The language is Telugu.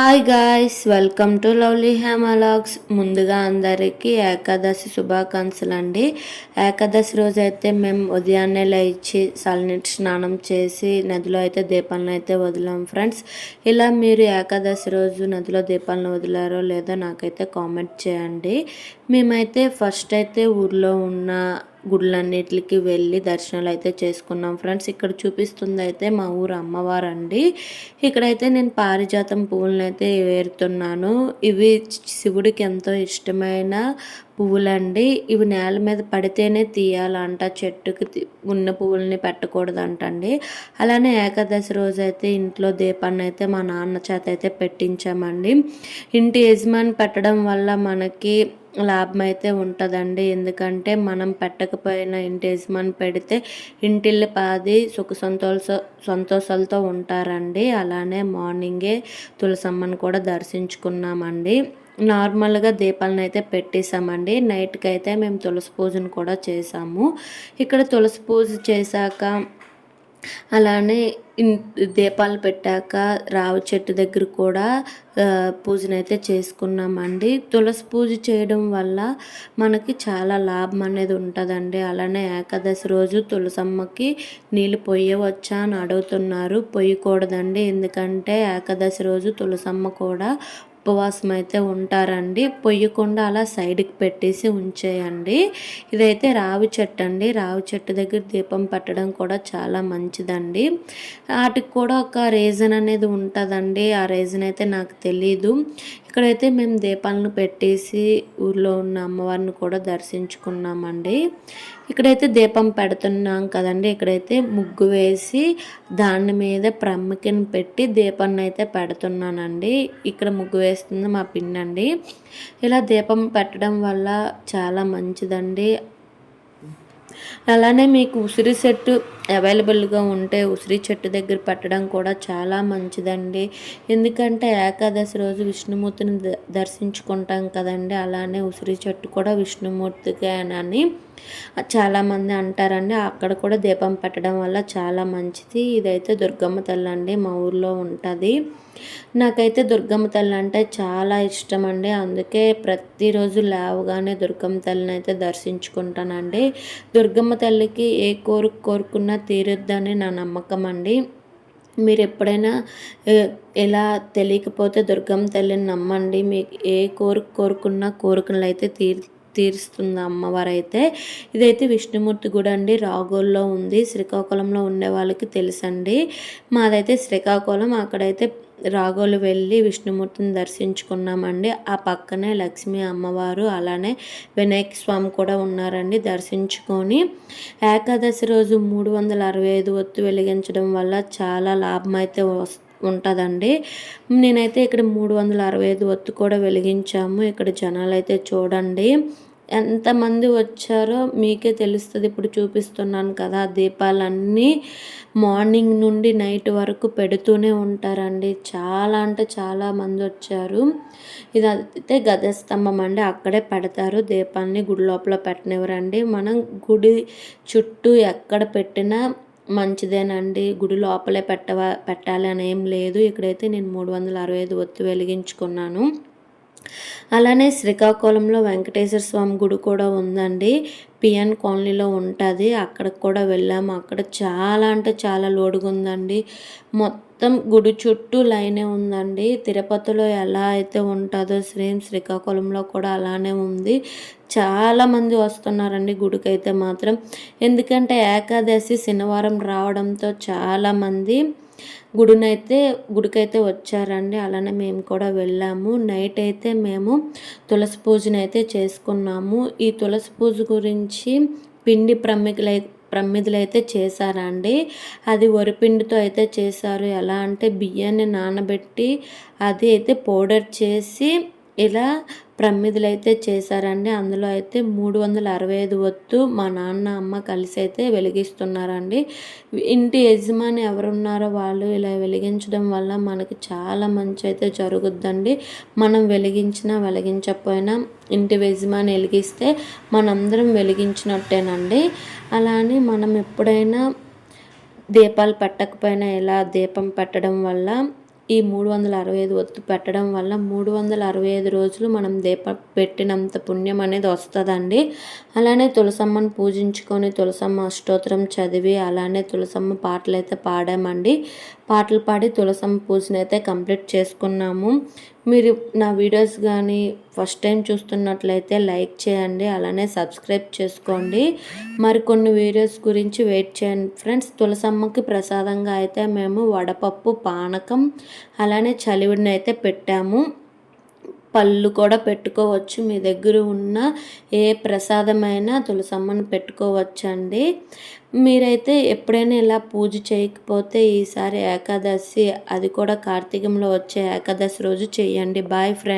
Hi guys, welcome to lovely హ్యామలాగ్స్. ముందుగా అందరికీ ఏకాదశి శుభాకాంక్షలు అండి. ఏకాదశి రోజు అయితే మేము ఉదయాన్నే లేచి చల్లనీటి స్నానం చేసి నదిలో అయితే దీపాలను అయితే వదిలాం ఫ్రెండ్స్. ఇలా మీరు ఏకాదశి రోజు నదిలో దీపాలను వదిలారో లేదో నాకైతే కామెంట్ చేయండి. మేమైతే ఫస్ట్ అయితే ఊర్లో ఉన్న గుళ్ళన్నిటికి వెళ్ళి దర్శనాలు అయితే చేసుకున్నాం ఫ్రెండ్స్. ఇక్కడ చూపిస్తుంది అయితే మా ఊరు అమ్మవారు అండి. ఇక్కడైతే నేను పారిజాతం పువ్వులను అయితే వేరుతున్నాను. ఇవి శివుడికి ఎంతో ఇష్టమైన పువ్వులండి. ఇవి నేల మీద పడితేనే తీయాలంట, చెట్టుకి ఉన్న పువ్వుల్ని పెట్టకూడదంటండి. అలానే ఏకాదశి రోజు అయితే ఇంట్లో దీపాన్ని అయితే మా నాన్న చేత అయితే పెట్టించామండి. ఇంటి యజమాని పెట్టడం వల్ల మనకి లాభం అయితే ఉంటుందండి. ఎందుకంటే మనం పెట్టకపోయినా ఇంటి యజమాని పెడితే ఇంటిల్లి పాది సుఖ సంతోషాలతో ఉంటారండి. అలానే మార్నింగే తులసమ్మను కూడా దర్శించుకున్నామండి. నార్మల్గా దీపాలను అయితే పెట్టేసామండి. నైట్కి అయితే మేము తులసి పూజను కూడా చేసాము. ఇక్కడ తులసి పూజ చేశాక అలానే దీపాలు పెట్టాక రావి చెట్టు దగ్గర కూడా పూజనైతే చేసుకున్నామండి. తులసి పూజ చేయడం వల్ల మనకి చాలా లాభం అనేది ఉంటుందండి. అలానే ఏకాదశి రోజు తులసమ్మకి నీళ్ళు పొయ్యవచ్చా అని అడుగుతున్నారు. పొయ్యకూడదండి, ఎందుకంటే ఏకాదశి రోజు తులసమ్మ కూడా ఉపవాసం అయితే ఉంటారండి. పొయ్యకుండా అలా సైడ్కి పెట్టేసి ఉంచేయండి. ఇదైతే రావి చెట్టు అండి. రావి చెట్టు దగ్గర దీపం పెట్టడం కూడా చాలా మంచిదండి. వాటికి కూడా ఒక రీజన్ అనేది ఉంటుందండి. ఆ రీజన్ అయితే నాకు తెలీదు. ఇక్కడైతే మేము దీపాలను పెట్టేసి ఊర్లో ఉన్న అమ్మవారిని కూడా దర్శించుకున్నామండి. ఇక్కడైతే దీపం పెడుతున్నాం కదండి. ఇక్కడైతే ముగ్గు వేసి దాని మీద ప్రమ్మికను పెట్టి దీపాన్ని అయితే పెడుతున్నానండి. ఇక్కడ ముగ్గు వేస్తుంది మా పిన్నండి. ఇలా దీపం పెట్టడం వల్ల చాలా మంచిదండి. అలానే మీకు ఉసిరి చెట్టు అవైలబుల్గా ఉంటే ఉసిరి చెట్టు దగ్గర పెట్టడం కూడా చాలా మంచిదండి. ఎందుకంటే ఏకాదశి రోజు విష్ణుమూర్తిని దర్శించుకుంటాం కదండి. అలానే ఉసిరి చెట్టు కూడా విష్ణుమూర్తికేనని చాలామంది అంటారండి. అక్కడ కూడా దీపం పెట్టడం వల్ల చాలా మంచిది. ఇదైతే దుర్గమ్మ తల్లి అండి, మా ఊర్లో ఉంటుంది. నాకైతే దుర్గమ్మ తల్లి అంటే చాలా ఇష్టం అండి. అందుకే ప్రతిరోజు లేవగానే దుర్గమ్మ తల్లిని అయితే దర్శించుకుంటానండి. దుర్గమ్మ తల్లికి ఏ కోరుకున్నా తీరుద్దని నా నమ్మకం అండి. మీరు ఎప్పుడైనా ఎలా తెలియకపోతే దుర్గమ్మ తల్లిని నమ్మండి. మీకు ఏ కోరుకున్న కోరికలు అయితే తీరుస్తుంది అమ్మవారు అయితే. ఇదైతే విష్ణుమూర్తి గుడి అండి, రాగోల్లో ఉంది. శ్రీకాకుళంలో ఉండే వాళ్ళకి తెలుసండి. మాదైతే శ్రీకాకుళం. అక్కడైతే రాగోలు వెళ్ళి విష్ణుమూర్తిని దర్శించుకున్నామండి. ఆ పక్కనే లక్ష్మీ అమ్మవారు అలానే వినాయక స్వామి కూడా ఉన్నారండి. దర్శించుకొని ఏకాదశి రోజు 365 ఒత్తు వెలిగించడం వల్ల చాలా లాభం అయితే ఉంటుందండి. నేనైతే ఇక్కడ 365 ఒత్తు కూడా వెలిగించాము. ఇక్కడ జనాలు అయితే చూడండి ఎంతమంది వచ్చారో మీకే తెలుస్తుంది. ఇప్పుడు చూపిస్తున్నాను కదా, దీపాలన్నీ మార్నింగ్ నుండి నైట్ వరకు పెడుతూనే ఉంటారండి. చాలా అంటే చాలా మంది వచ్చారు. ఇదైతే గజస్తంభం అండి, అక్కడే పెడతారు దీపాన్ని. గుడి లోపల పెట్టనివ్వరండి. మనం గుడి చుట్టూ ఎక్కడ పెట్టినా మంచిదేనండి. గుడి లోపలే పెట్టాలి అని ఏం లేదు. ఇక్కడైతే నేను 365 ఒత్తు వెలిగించుకున్నాను. అలానే శ్రీకాకుళంలో వెంకటేశ్వర స్వామి గుడి కూడా ఉందండి. పిఎన్ కాలనీలో ఉంటుంది. అక్కడికి కూడా వెళ్ళాము. అక్కడ చాలా అంటే చాలా లోడుగా ఉందండి. మొత్తం గుడి చుట్టూ లైనే ఉందండి. తిరుపతిలో ఎలా అయితే ఉంటుందో సేమ్ శ్రీకాకుళంలో కూడా అలానే ఉంది. చాలామంది వస్తున్నారండి గుడికైతే మాత్రం. ఎందుకంటే ఏకాదశి శనివారం రావడంతో చాలామంది గుడికైతే వచ్చారండి. అలానే మేము కూడా వెళ్ళాము. నైట్ అయితే మేము తులసి పూజనైతే చేసుకున్నాము. ఈ తులసి పూజ గురించి పిండి ప్రమిదలు అయితే చేశారండి. అది వరిపిండితో అయితే చేశారు. ఎలా అంటే బియ్యాన్ని నానబెట్టి అది అయితే పౌడర్ చేసి ఇలా ప్రమిదలు అయితే చేశారండి. అందులో అయితే 365 ఒత్తు మా నాన్న అమ్మ కలిసి అయితే వెలిగిస్తున్నారండి. ఇంటి యజమాని ఎవరున్నారో వాళ్ళు ఇలా వెలిగించడం వల్ల మనకి చాలా మంచి అయితే జరుగుద్దండి. మనం వెలిగించకపోయినా ఇంటి యజమాని వెలిగిస్తే మనందరం వెలిగించినట్టేనండి. అలానే మనం ఎప్పుడైనా దీపాలు పెట్టకపోయినా ఇలా దీపం పెట్టడం వల్ల ఈ 365 ఒత్తు పెట్టడం వల్ల 365 రోజులు మనం పెట్టినంత పుణ్యం అనేది వస్తుందండి. అలానే తులసమ్మను పూజించుకొని తులసమ్మ అష్టోత్తరం చదివి అలానే తులసమ్మ పాటలు అయితే పాడామండి. పాటలు పాడి తులసమ్మ పూజను అయితే కంప్లీట్ చేసుకున్నాము. మీరు నా వీడియోస్ కానీ ఫస్ట్ టైం చూస్తున్నట్లయితే లైక్ చేయండి, అలానే సబ్స్క్రైబ్ చేసుకోండి. మరికొన్ని వీడియోస్ గురించి వెయిట్ చేయండి ఫ్రెండ్స్. తులసమ్మకి ప్రసాదంగా అయితే మేము వడపప్పు, పానకం అలానే చలివిడిని అయితే పెట్టాము. పళ్ళు కూడా పెట్టుకోవచ్చు, మీ దగ్గర ఉన్న ఏ ప్రసాదమైనా తులసమ్మను పెట్టుకోవచ్చండి. మీరైతే ఎప్పుడైనా ఇలా పూజ చేయకపోతే ఈసారి ఏకాదశి, అది కూడా కార్తీకంలో వచ్చే ఏకాదశి రోజు చేయండి. Bye friends.